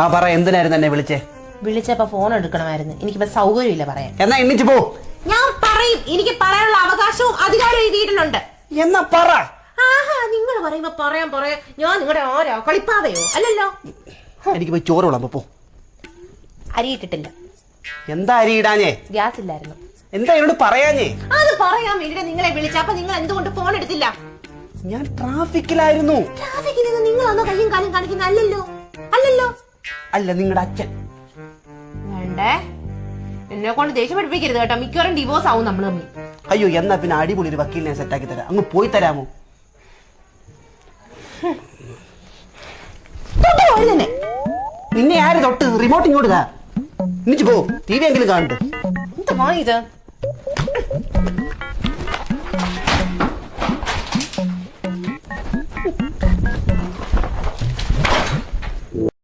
ആ പറ, എന്തിനായിരുന്നു എന്നെ വിളിച്ചേ? വിളിച്ചപ്പോ ഫോൺ എടുക്കണമായിരുന്നു. എനിക്കിപ്പോ സൗകര്യമില്ല പറയാൻ. എന്നാ എണ്ണിച്ചു പോ. ഞാൻ പറയും, എനിക്ക് പറയാനുള്ള അവകാശവും അധികാരവും ഈ വീട്ടിലുണ്ട്. എന്നാ പറ. ആഹാ, നിങ്ങൾ പറയുമ്പോ പറയാൻ ഞാൻ നിങ്ങളുടെ ആരാ? കളിപ്പാവയോ? അല്ലല്ലോ. എനിക്ക് പോയി ചോറ് വിളമ്പോ പോ. അരി ഇട്ടിട്ടില്ല. എന്താ അരി ഇടാഞ്ഞേ? ഗ്യാസ് ഇല്ലായിരുന്നു. എന്താ എന്നോട് പറയാഞ്ഞേ? അത് പറയാൻ വേണ്ടിട്ട് നിങ്ങളെ വിളിച്ച. അപ്പൊ നിങ്ങൾ എന്തുകൊണ്ട് ഫോൺ എടുത്തില്ല? ഞാൻ ട്രാഫിക്കിലായിരുന്നു. ട്രാഫിക്കിൽ നിന്ന് നിങ്ങളൊന്നോ കയ്യും കാലും കാണിക്കുന്ന അല്ലല്ലോ. അല്ലല്ലോ. അല്ല, നിങ്ങളുടെ അച്ഛൻ. വേണ്ടേ, എന്നെ കൊണ്ട് ദേഷ്യം പഠിപ്പിക്കരുത് കേട്ടോ. മിക്കവാറും ഡിവോഴ്സ് ആവും നമ്മൾ തമ്മിൽ. അയ്യോ, എന്നാ പിന്നെ അടിപൊളി ഒരു വക്കീലിനെ സെറ്റാക്കി തരാം. അങ്ങ് പോയി തരാമോ? നിന്നെ ആര് തൊട്ട്? റിമോട്ട് ഇങ്ങോട്ട് താ. എന്നിട്ട് പോ. ടി വി എങ്കിലും കാണട്ടെ. എന്താ ഇത്?